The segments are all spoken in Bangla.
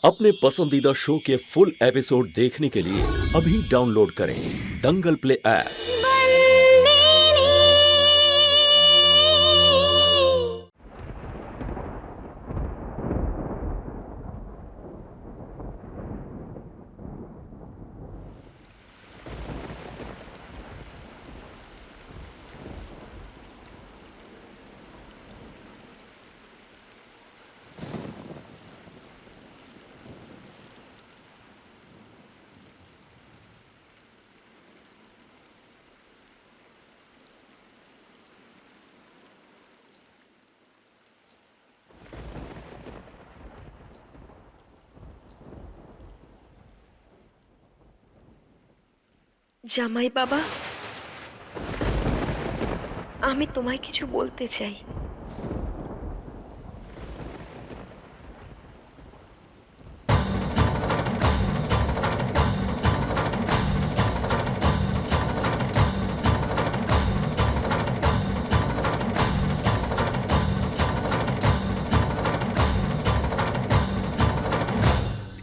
अपने पसंदीदा शो के फुल एपिसोड देखने के लिए अभी डाउनलोड करें दंगल प्ले ऐप। জামাই বাবা, আমি তোমায় কিছু বলতে চাই।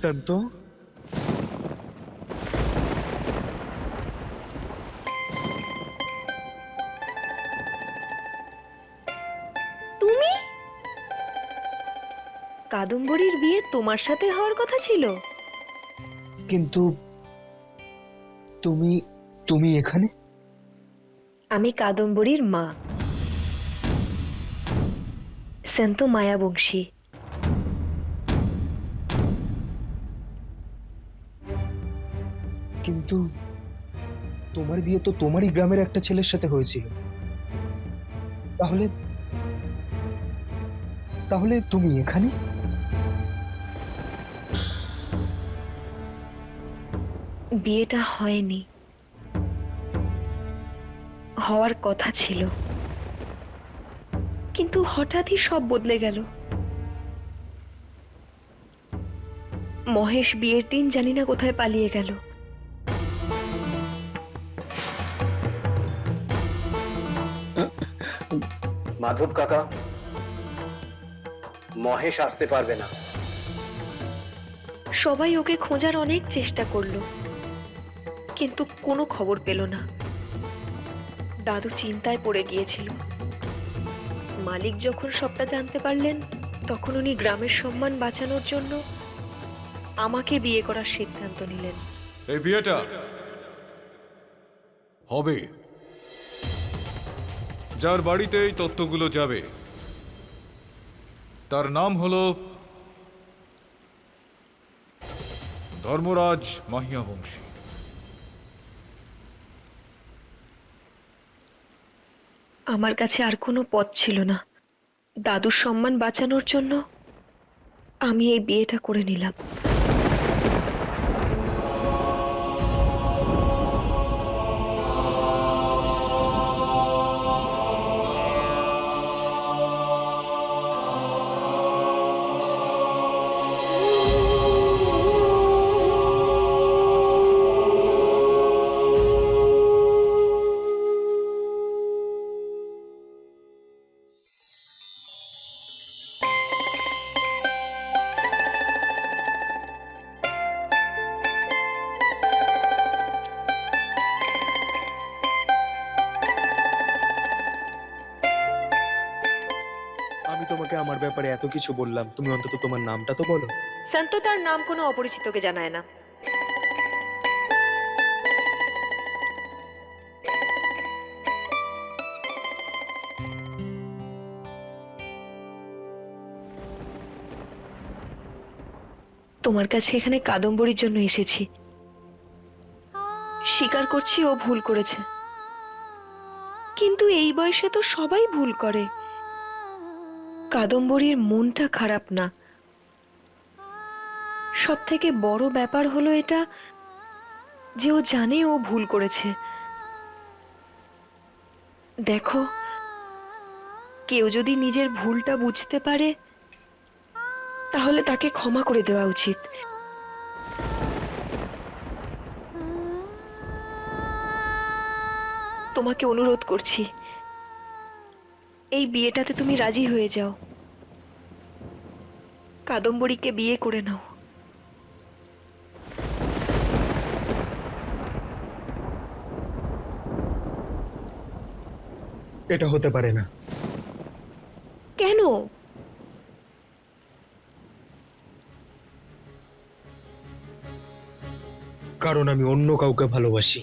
সন্তু, তুমি? কাদম্বরীর বিয়ে তোমার সাথে হওয়ার কথা ছিল, কিন্তু তুমি তুমি এখানে? আমি কাদম্বরীর মা, সন্তু মায়াবংশী। কিন্তু তোমার বিয়ে তো তোমারই গ্রামের একটা ছেলের সাথে হয়েছিল। তাহলে তাহলে তুমি এখানে? বিয়েটা হয়নি, হওয়ার কথা ছিল, কিন্তু হঠাৎই সব বদলে গেল। মহেশ বিয়ের দিন জানি না কোথায় পালিয়ে গেল। মাধব কাকা, মহেশ আসতে পারবে না। সবাই ওকে খোঁজার অনেক চেষ্টা করলো, কিন্তু কোনো খবর পেল না। দাদু চিন্তায় পড়ে গিয়েছিল। মালিক যখন সবটা জানতে পারলেন, তখন উনি গ্রামের সম্মান বাঁচানোর জন্য আমাকে বিয়ে করার সিদ্ধান্ত নিলেন। এই বিয়েটা হবে, যার বাড়িতে এই তত্ত্বগুলো যাবে তার নাম হলো ধর্মরাজ মাহিয়াবংশী। আমার কাছে আর কোনো পথ ছিল না। দাদুর সম্মান বাঁচানোর জন্য আমি এই বিয়েটা করে নিলাম। আমি তোমাকে আমার ব্যাপারে এত কিছু বললাম, তুমি অন্তত তোমার নামটা তো বলো। সন্তু তার নাম কোনো অপরিচিতকে জানায় না। তোমার কাছে এখানে কাদম্বরীর জন্য এসেছি। স্বীকার করছি ও ভুল করেছে, কিন্তু এই বয়সে তো সবাই ভুল করে। কাদম্বরীর মনটা খারাপ না। সব থেকে বড় ব্যাপার হলো এটা যে ও জানে ও ভুল করেছে। দেখো, কেউ যদি নিজের ভুলটা বুঝতে পারে, তাহলে তাকে ক্ষমা করে দেওয়া উচিত। তোমাকে অনুরোধ করছি, এই বিয়েটাতে তুমি রাজি হয়ে যাও, কাদম্বরীকে বিয়ে করে নাও। এটা হতে পারে না। কেন? কারণ আমি অন্য কাউকে ভালোবাসি।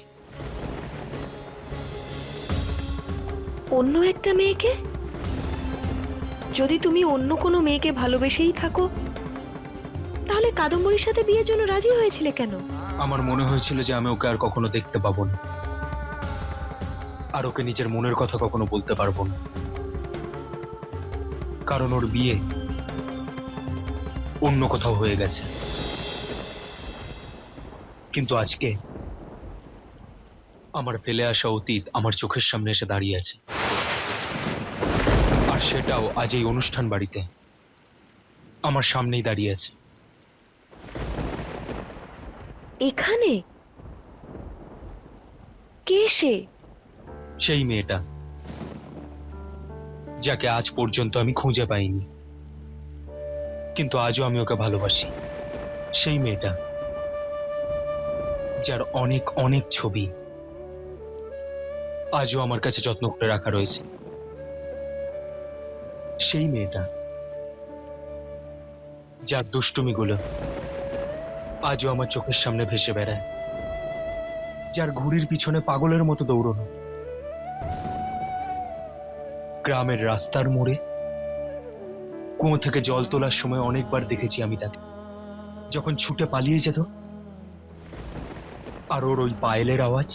অন্য একটা মেয়েকে? যদি তুমি অন্য কোনো মেয়েকে ভালোবেসেই থাকো, তাহলে কাদম্বরীর সাথে বিয়ের জন্য রাজি হয়েছিলে কেন? আমার মনে হয়েছিল যে আমি ওকে আর কখনো দেখতে পাবো না, আর ওকে নিজের মনের কথা কখনো বলতে পারবো না। কারণ ওর বিয়ে অন্য কোথাও হয়ে গেছে। কিন্তু আজকে আমার ফেলে আসা অতীত আমার চোখের সামনে এসে দাঁড়িয়ে আছে, আর সেটাও আজ এই অনুষ্ঠান বাড়িতে আমার সামনেই দাঁড়িয়ে আছে। এখানে? কে সে? সেই মেয়েটা যাকে আজ পর্যন্ত আমি খুঁজে পাইনি, কিন্তু আজও আমি ওকে ভালোবাসি। সেই মেয়েটা যার অনেক অনেক ছবি আজও আমার কাছে যত্ন করে রাখা রয়েছে। সেই মেয়েটা যার দুষ্টুমিগুলো আজও আমার চোখের সামনে ভেসে বেড়ায়, যার ঘুড়ির পিছনে পাগলের মতো দৌড়ানো, গ্রামের রাস্তার মোড়ে কুয়ো থেকে জল তোলার সময় অনেকবার দেখেছি আমি তাকে, যখন ছুটে পালিয়ে যেত। আর ওর ওই পায়েলের আওয়াজ,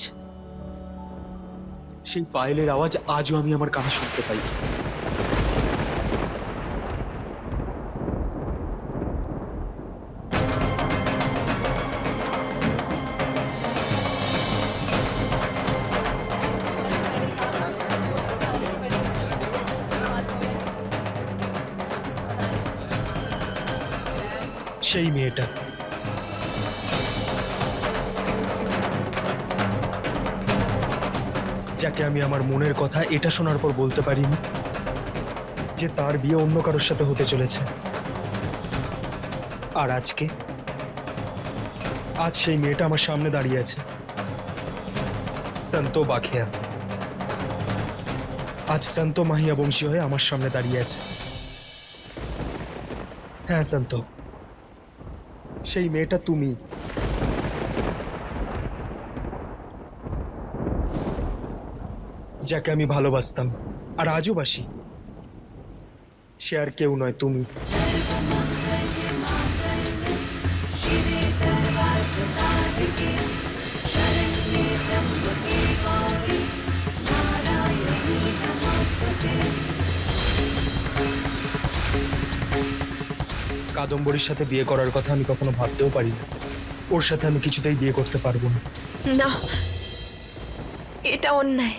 সেই পায়েলের আওয়াজ আজও আমি আমার কানে শুনতে পাই। সেই মেয়েটা যাকে আমি আমার মনের কথা এটা শোনার পর বলতে পারিনি যে তার বিয়ে অন্য কারোর সাথে হতে চলেছে। আর আজ সেই মেয়েটা আমার সামনে দাঁড়িয়ে আছে, সন্ত বাখিয়া। আজ সন্ত মাহিয়া বংশী হয়ে আমার সামনে দাঁড়িয়ে আছে। হ্যাঁ সন্ত, সেই মেয়েটা তুমি। যাকে আমি ভালোবাসতাম আর আজও বাসি, সে আর কেউ নয়, তুমি। কাদম্বরীর সাথে বিয়ে করার কথা আমি কখনো ভাবতেও পারি না। ওর সাথে আমি কিছুতেই বিয়ে করতে পারবো না। না, এটা অন্যায়।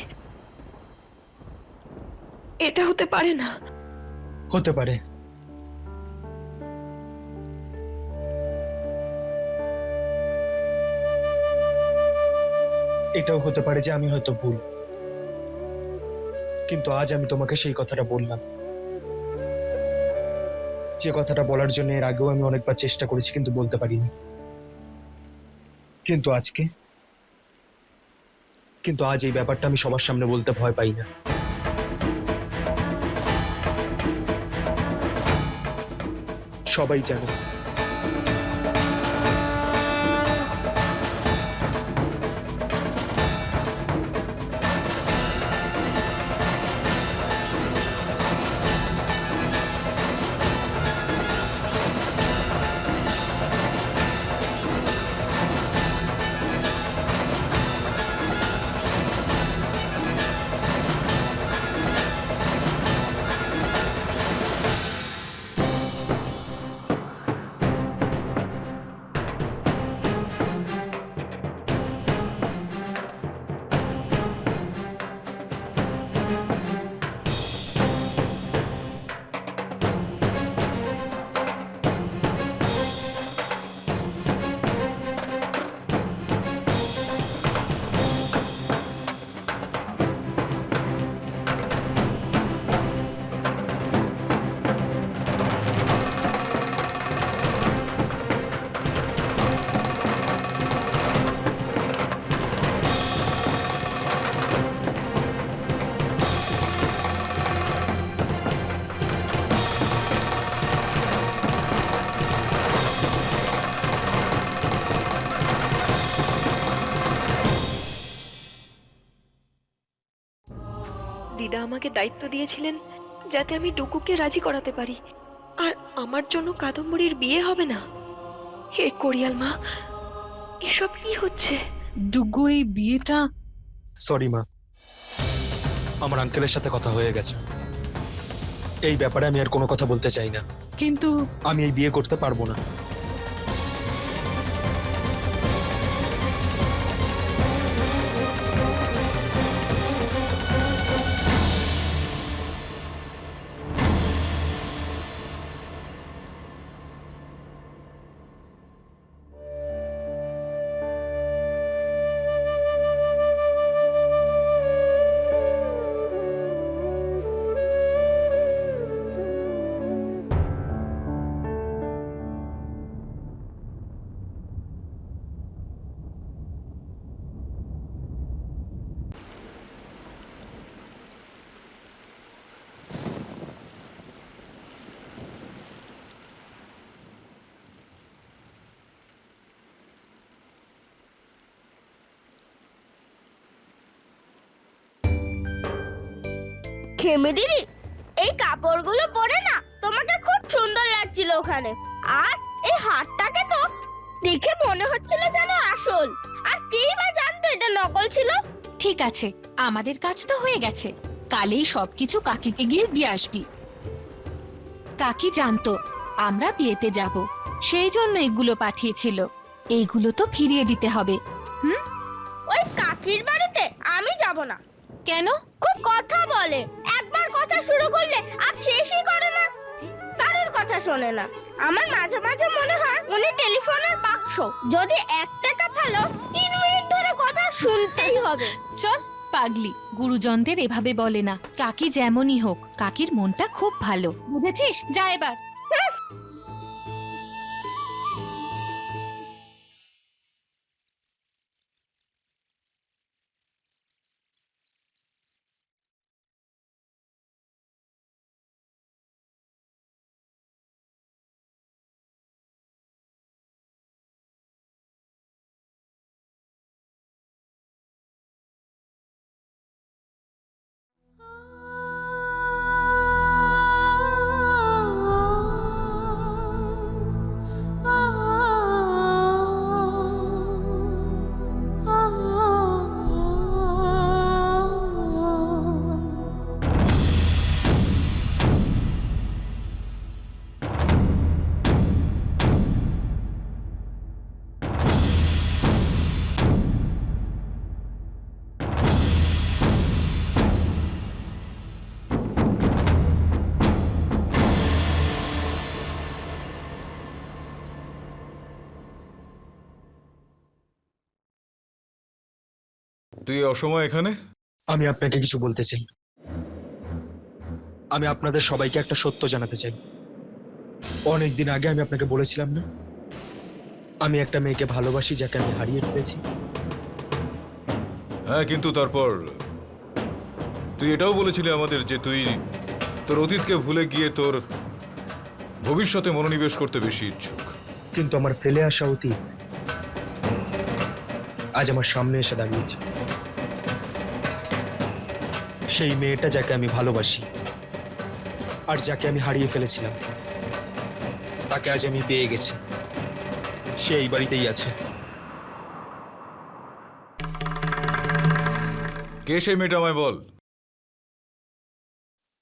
এটা হতে পারে না। হতে পারে। এটাও হতে পারে যে আমি হয়তো ভুল, কিন্তু আজ আমি তোমাকে সেই কথাটা বললাম, যে কথাটা বলার জন্য এর আগেও আমি অনেকবার চেষ্টা করেছি কিন্তু বলতে পারিনি। কিন্তু আজ এই ব্যাপারটা আমি সবার সামনে বলতে ভয় পাই না। সবাই জানে দিদা আমাকে দায়িত্ব দিয়েছিলেন যাতে আমি ডুকুকে রাজি করাতে পারি, আর আমার জন্য কাদম্বরীর বিয়ে হবে না। হে কোরিয়াল মা, এসব কি হচ্ছে? ডুগু, এই বিয়েটা সরি মা, আমার আঙ্কেলের সাথে কথা হয়ে গেছে। এই ব্যাপারে আমি আর কোনো কথা বলতে চাই না। কিন্তু আমি এই বিয়ে করতে পারবো না। খেমে দিদি, এই কাপড়গুলো পরে না তোমাকে খুব সুন্দর লাগছিল ওখানে। আর এই হারটাকে তো দেখে মনে হচ্ছিল যেন আসল। আর কেই বা জানতো এটা নকল ছিল? ঠিক আছে, আমাদের কাজ তো হয়ে গেছে। কালেই সবকিছু কাকিকে গিয়ে দিয়ে আসবি। কাকি জানতো আমরা বিয়েতে যাব, সেই জন্য এগুলো পাঠিয়েছিল। এইগুলো তো ফিরিয়ে দিতে হবে। ওই কাকির বাড়িতে আমি যাব না। কেন? খুব কথা বলে, একবার কথা শুরু করলে আর শেষই করে না। কারোর কথা শোনে না। আমার মাঝে মাঝে মনে হয় উনি টেলিফোনের বাক্স। যদি একটা কাটালো 3 মিনিট ধরে কথা শুনতেই হবে। চল পাগলি, গুরুজনদের এভাবে বলে না। কাকি যেমনই হোক, কাকির মনটা খুব ভালো, বুঝেছিস? যা এবার। তুই অসময় এখানে? আমি আপনাকে কিছু বলতে চাই। আমি আপনাদের সবাইকে একটা সত্য জানাতে চাই। অনেকদিন আগে আমি আপনাকে বলেছিলাম না, আমি একটা মেয়েকে ভালোবাসি যাকে আমি হারিয়ে ফেলেছি। হ্যাঁ, কিন্তু তারপর তুই এটাও বলেছিলি আমাদের যে তুই তোর অতীতকে ভুলে গিয়ে তোর ভবিষ্যতে মনোনিবেশ করতে বেশি ইচ্ছুক। কিন্তু আমার ফেলে আসা অতীত আজ আমার সামনে এসে দাঁড়িয়েছে। সেই মেয়েটা যাকে আমি ভালোবাসি আর যাকে আমি হারিয়ে ফেলেছিলাম, তাকে আজ আমি পেয়ে গেছি। সে এই বাড়িতেই আছে। কে সেই মেয়েটা, আমায় বল।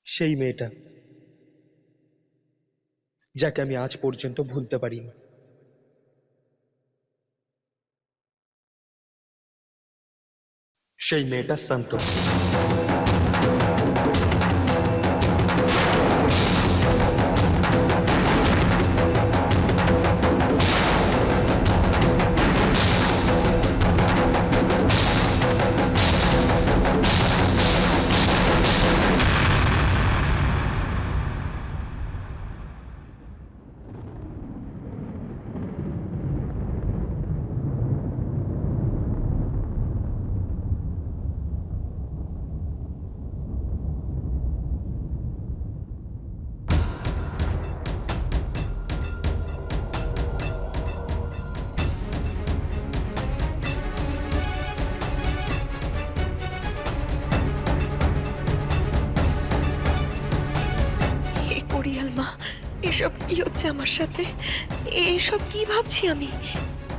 সেই মেয়েটা যাকে আমি আজ পর্যন্ত ভুলতে পারিনি। সেই মেয়েটা সন্ত। এসব কি হচ্ছে আমার সাথে? এসব কি ভাবছি আমি?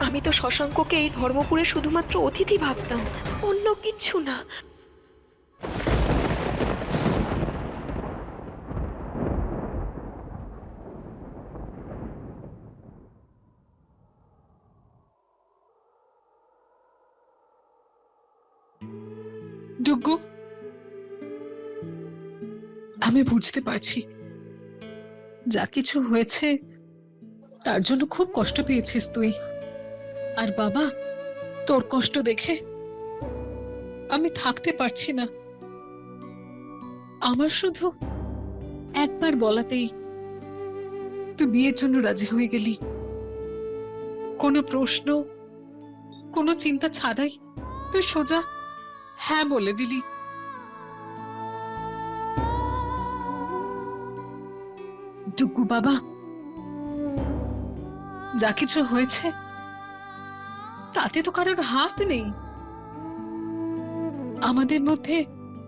আমি তো শশাঙ্ককে এই ধর্মপুরে শুধুমাত্র অতিথি ভাবতাম, অন্য কিচ্ছু না। ডুগু, আমি বুঝতে পারছি যা কিছু হয়েছে তার জন্য খুব কষ্ট পেয়েছিস তুই। আর বাবা, তোর কষ্ট দেখে আমি থাকতে পারছি না। আমার শুধু একবার বলাতেই তুই বিয়ের জন্য রাজি হয়ে গেলি, কোনো প্রশ্ন, কোনো চিন্তা ছাড়াই তুই সোজা হ্যাঁ বলে দিলি। ডুগু বাবা, যা কিছু হয়েছে তাতে তো কারোর হাত নেই। আমাদের মধ্যে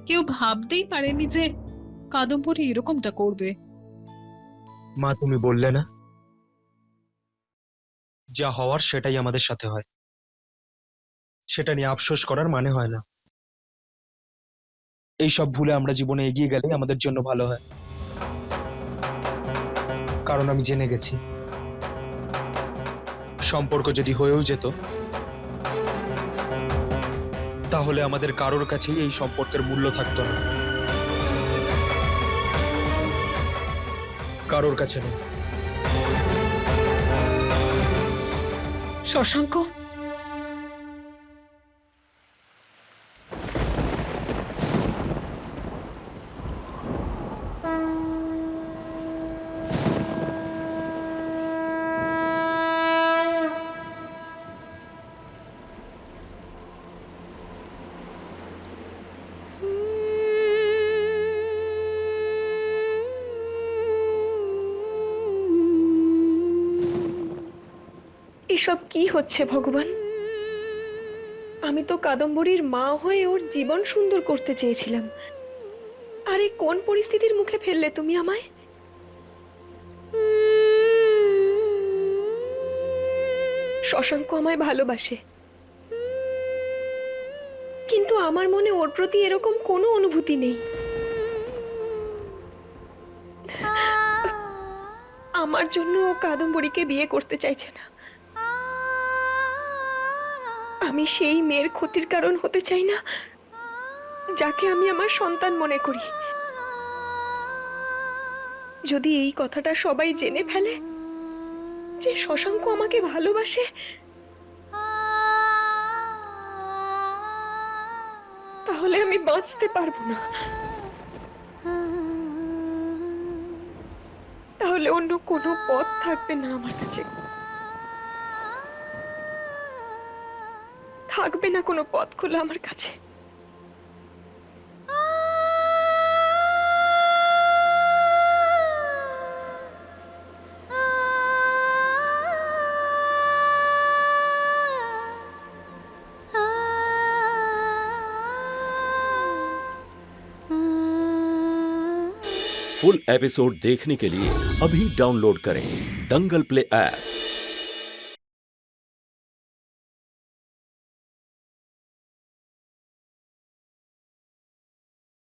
কেউ ভাবতেই পারেনি যে কাদম্বরী এরকমটা করবে। মা, তুমি বললে না, যা হওয়ার সেটাই আমাদের সাথে হয়, সেটা নিয়ে আফসোস করার মানে হয় না। এইসব ভুলে আমরা জীবনে এগিয়ে গেলে আমাদের জন্য ভালো হয়। কারণ আমি জেনে গেছি, সম্পর্ক যদি হয়েও যেত তাহলে আমাদের কারোর কাছেই এই সম্পর্কের মূল্য থাকতো না, কারোর কাছে নেই। শশাঙ্ক, এসব কি হচ্ছে ভগবান? আমি তো কাদম্বরীর মা হয়ে ওর জীবন সুন্দর করতে চেয়েছিলাম, আরে কোন পরিস্থিতির মুখে ফেললে তুমি আমায়? শশাঙ্ক আমায় ভালোবাসে, কিন্তু আমার মনে ওর প্রতি এরকম কোনো অনুভূতি নেই। আমার জন্য ও কাদম্বরীকে বিয়ে করতে চাইছে না। আমি সেই মেয়ের ক্ষতির কারণ হতে চাই না যাকে আমি আমার সন্তান মনে করি। যদি এই কথাটা সবাই জেনে ফেলে যে শশাঙ্ক আমাকে ভালোবাসে, তাহলে আমি বাঁচতে পারবো না। তাহলে অন্য কোনো পথ থাকবে না আমার কাছে, থাকবে না কোনো পথ খোলা আমার কাছে। फुल एपिसोड देखने के लिए अभी डाउनलोड करें दंगल प्ले ऐप।